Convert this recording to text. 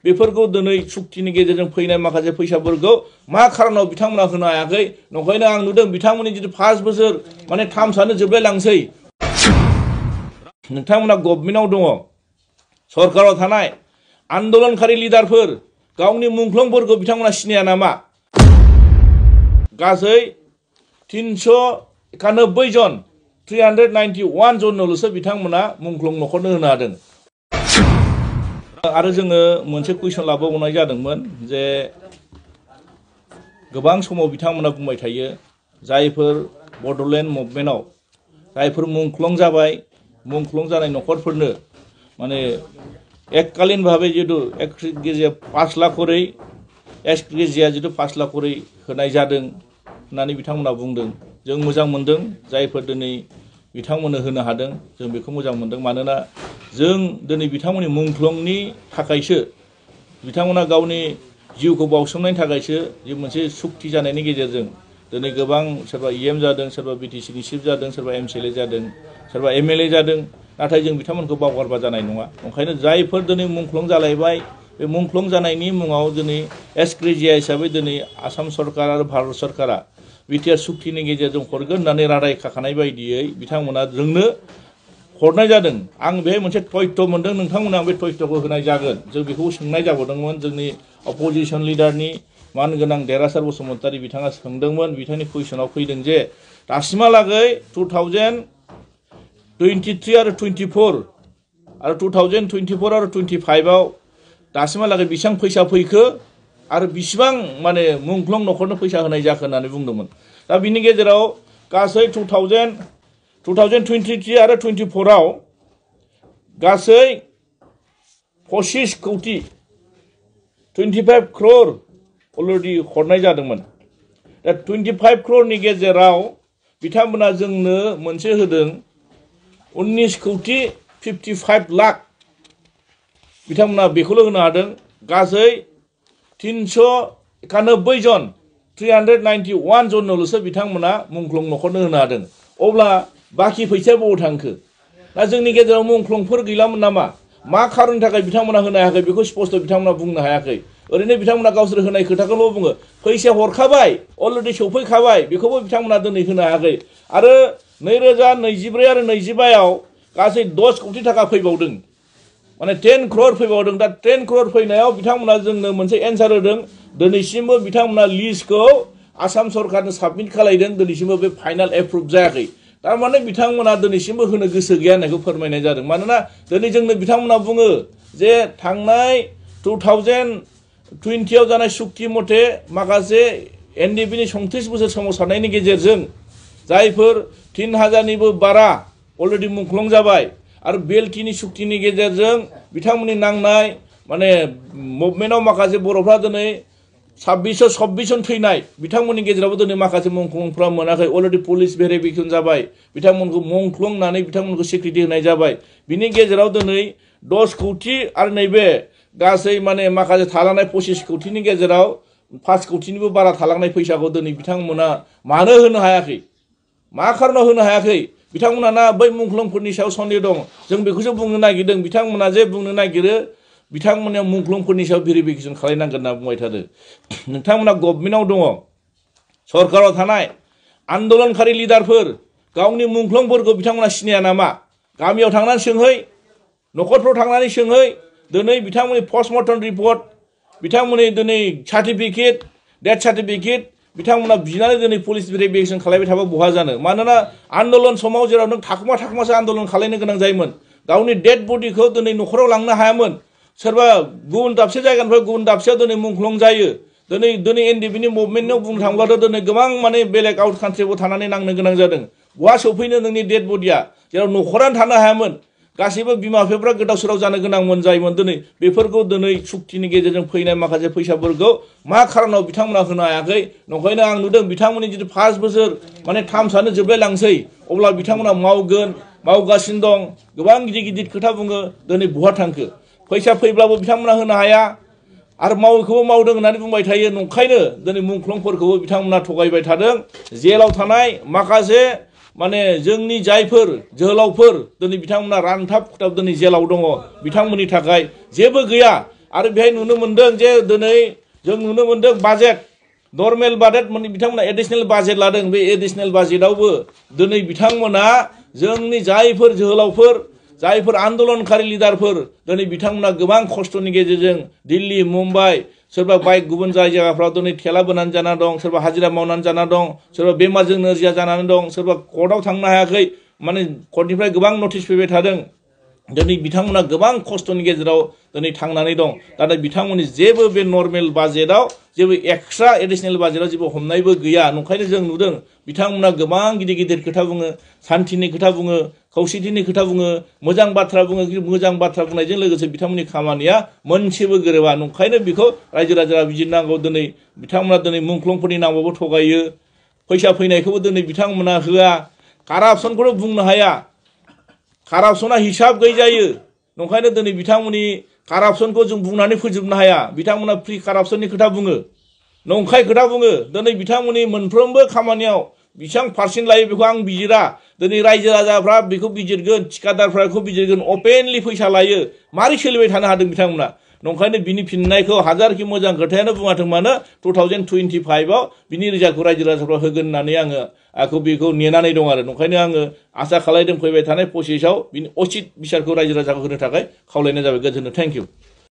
बेफोरखौ दिनै सुक्तिनि गेजेरजों फैनाय माखासे फैसाफोरखौ मा खारनाव बिथांमोना होनो हायाखै नंखायनो आं नुदों बिथांमोननि जितु 5 बोसोर माने 3 सानो जोबलाय लांसै नोंथांमोना गभर्नमेन्टआव दङ सरकाराव थानाय आन्दोलनकारि लिडारफोर गावनि मुंख्लंफोरखौ बिथांमोना सिनाया नामा गासै 391 जन 391 जनल'सो बिथांमोना मुंख्लं नखरनो होनो हादों आरो जोङो मोनसे कुइसन लाबावनाय जादोंमोन जे गोबां समाव बिथांमोना बुंबाय थायो जायफोर बड'लेण्ड मुभमेन्टआव जायफोर मुंख्लं जाबाय मुंख्लं जानाय नखरफोरनो माने एककालीन भावे जितु एक केजिया 5 लाख करै एक केजिया जितु 5 लाख करै होनाय जादों होननानै बिथांमोना बुंदों जों मोजां मोनदों जायफोर दिनै बिथांमोननो होनो हादों जों बेखौ मोजां मोनदों मानोना जों दिनै बिथांमोननि मुंख्लंनि थाखायसो बिथांमोना गावनि जिउखौ बावसोमनायनि थाखायसो जे मोनसे सुक्ति जानायनि गेजेरजों दिनै गोबां सोरबा इएम जादों सोरबा बिटिसिनि चिफ जादों सोरबा एमसिएलए जादों सोरबा एमएलए जादों नाथाय जों बिथांमोनखौ बावगारबा जानाय नङा ओंखायनो जायफोर दिनै मुंख्लं जालायबाय बे मुंख्लं जानायनि मुङाव दिनै एसक्रेजिया हिसाबै दिनै आसाम सरकार आरो भारत सरकारा बिटिआर सुक्तिनि गेजेरजों हरगोन होननानै रादाय खाखानाय बायदियै बिथांमोना जोंनो हरनाय जादों आं बेहाय मोनसे तथ्य मोनदों नोंथांमोना बे तथ्यखौ होनाय जागोन जों बेखौ सोंनाय जाबावदोंमोन जोंनि अपोजिशन लिडारनि मानगोनां देरहासार बसुमतारी बिथाङा सोंदोंमोन बिथांनि कुइसनाव फैदों जे दासिमहालागै 2023 आरो 24 आरो 2024 आरो 25 आव दासिमहालागै बेसेबां फैसा फैखो आरो बेसेबां माने मुंख्लं नखरनो फैसा होनाय जाखो होननानै बुंदोंमोन दा बिनि गेजेराव गासै 2023 आरो 24 आव गासै 25 कोटी 25 crore अलरेडी हरनाय जादोंमोन दा 25 crore गेजेराव बिथांमोना जोंनो मोनसे होदों 19 कोटी 55 लाख बिथांमोना बेखौल' होनो हादों गासै 391 जन 391 जनल'सो बिथांमोना मुंख्लं नखरनो होनो हादों अब्ला बाखि फैसाया बबाव थांखो दा जोंनि गेजेराव मुंख्लंफोर गैलामोन नामा मा खारननि थाखाय बिथांमोना होनो हायाखै बेखौ स्पष्ट बिथांमोना बुंनो हायाखै ओरैनो बिथांमोना गावसोर होनाय खोथाखौल' बुङो फैसा हरखाबाय अलरेडी सौफैखाबाय बेखौबो बिथांमोना दिनै होनो हायाखै आरो 2024 आरो 25 आव गासै 10 कोटी थाखा फैबावदों माने 10 crore फैबावदों दा 10 crore फैनायाव बिथांमोना जोंनो मोनसे एन्सार होदों दिनैसिमबो बिथांमोना लिस्टखौ आसाम सरकारनो साबमिट खालायदों दिनैसिमबो बे फाइनाल एप्रुभ जायाखै तारमाने बिथांमोना दिनैसिमबो होनो गोसो गैया होननायखौ फोरमायनाय जादों मानोना दिनै जोंनो बिथांमोना बुङो जे थांनाय 2020 आव जानाय सुक्ति मथे माखासे एनडिपिनि 37 बोसोर सोमावसारनायनि गेजेरजों जायफोर 3000 निबो बारा अलरेडी मुंख्लं जाबाय आरो बेलटिनि सुक्तिनि गेजेरजों बिथांमोननि नांनाय माने मुभमेन्टआव माखासे बर'फ्रा दिनै 26 जन थैनाय बिथांमोननि गेजेरावबो दिनै माखासे मुंख्लंफ्रा मोनाखै अलरेडी पुलिस भेरिफिकेसन जाबाय बिथांमोनखौ मुंख्लं होननानै बिथांमोनखौ सिक्रिटि होनाय जाबाय बिनि गेजेराव दिनै 10 कोटी आरो नैबे गासै माने माखासे थालांनाय 25 कोटीनि गेजेराव 5 कोटीनिबो बारा थालांनाय फैसाखौ दिनै बिथांमोना मानो होनो हायाखै मा खारनाव होनो हायाखै बिथांमोना ना बै मुंख्लंफोरनि सायाव सन्देह दं जों बेखौसो बुंनो नागिरदों बिथांमोना जे बुंनो नागिरो बिथांमोना मुंख्लंफोरनि सायाव भेरिफिकेसन खालायनांगोन होनना बुंबाय थादों नोंथांमोना गभर्नमेन्टआव दङ सरकाराव थानाय आन्दोलनकारि लिडारफोर गावनि मुंख्लंफोरखौ बिथांमोना सिनाया नामा गामियाव थांनानै सोंहै नखरफ्राव थांनानै सोंहै दिनै बिथांमोननि पस्टमर्टम रिपर्ट बिथांमोननि दिनै सार्टिफिकेट डेथ सार्टिफिकेट बिथांमोना बिनानै दिनै पुलिस भेरिफिकेसन खालायबाय थाबा बहा जानो मानोना आन्दोलन समाव जेराव नों थाखुमासो आन्दोलन खालायनो गोनां जायोमोन गावनि डेड बडिखौ दिनै नखराव लांनो हायामोन सोरबा गुबुन दाबसे जायगानिफ्राय गुबुन दाबसेयाव दिनै मुंख्लं जायो दिनै एनडिपिनि मुभमेन्टआव बुंनो थाङोब्लाथ' दिनै गोबां माने बेलेग आउट कान्ट्रियावबो थानानै नांनो गोनां जादों बहा सौफैनो नोंनि डेड बडिया जेराव नखरानो थानो हायामोन गासैबो बिमा बिफाफ्रा गोदाव सोराव जानो गोनांमोन जायोमोन दिनै बेफोरखौ दिनै सुक्तिनि गेजेरजों फैनाय माखासे फैसाफोरखौ मा खारनाव बिथांमोना होनो हायाखै नंखायनो आं नुदों बिथांमोननि जितु 5 बोसोर माने 3 सानो जोबलाय लांसै अब्ला बिथांमोना मावगोन मावगासिनो दं गोबां गिदिर खोथा बुङो दिनै बहा थांखो फैसा फैब्लाबो बिथांमोना होनो हाया आरो मावैखौबो मावदों होननानै बुंबाय थायो नंखायनो दिनै मुंख्लंफोरखौबो बिथांमोना थगायबाय थादों जेलाव थानाय माखासे माने जोंनि जायफोर जोहोलावफोर दिनै बिथांमोना रानथाब खुथाब दिनै जेलाव दङ बिथांमोननि थाखाय जेबो गैया आरो बेहाय नुनो मोनदों जे दिनै जों नुनो मोनदों बाजेट नर्मेल बाजेट माने बिथांमोना एडिशनेल बाजेट लादों बे एडिशनेल बाजेटआवबो दिनै बिथांमोना जोंनि जायफोर जोहोलावफोर जायफोर आन्दोलनकारि लिडारफोर दिनै बिथांमोना गोबां खस्थ'नि गेजेरजों दिल्ली मुम्बाइ सोरबा बाइक गुबुन जायगाफ्राव दिनै थेला बोनानै जाना दं सोरबा हाजिरा मावनानै जाना दं सोरबा बेमारजों नोरजिया जानानै दं सोरबा कर्टआव थांनो हायाखै माने कर्टनिफ्राय गोबां नटिस फैबाय थादों दिनै बिथांमोना गोबां खस्थ'नि गेजेराव दिनै थांनानै दं नाथाय बिथांमोननि जेबो बे नर्मेल बाजेटआव जेबो एक्सट्रा एडिशनेल बाजेटआव जेबो हमनायबो गैया नंखायनो जों नुदों बिथांमोना गोबां गिदिर गिदिर खोथा बुङो सान्थिनि खोथा बुङो खौसेथिनि खोथा बुङो मोजां बाथ्रा बुङो मोजां बाथ्रा बुंनायजों लोगोसे बिथांमोननि खामानिया मोनसेबो गोरोबा नंखायनो बिखौ रायजो राजाया बिजिरनांगौ दिनै बिथांमोना दिनै मुंख्लंफोरनि नामावबो थगायो फैसा फैनायखौबो दिनै बिथांमोना होआ कारापसनखौनो बुंनो हाया कारापसना हिसाब गैयै जायो नंखायनो दिनै बिथांमोननि कारापसनखौ जों बुंनानै फोजोबनो हाया बिथांमोना फ्रि कारापसननि खोथा बुङो नंखाय खोथा बुङो दिनै बिथांमोननि मोनफ्रोमबो खामानियाव बेसेबां पार्सेन्ट लायो बेखौ आं बिजिरा दिनै रायजो राजाफ्रा बेखौ बिजिरगोन थिकादारफ्रा बेखौ बिजिरगोन अपेनलि फैसा लायो मारै सोलिबाय थानो हादों बिथांमोना नंखायनो बिनि फिननायखौ हाजारखि मोजां खोथायानो बुङाथों मानो 2025आव बिनि रिजाल्टखौ रायजो राजाफ्रा होगोन होननानै आङो बेखौ नेनानै दं आरो नंखायनो आङो आसा खालामदों फैबाय थानाय 25आव बिनि उचित बिसारखौ रायजो राजाखौ होनो थाखाय खावलायनाय जाबाय गोजोन्थों थेंक इउ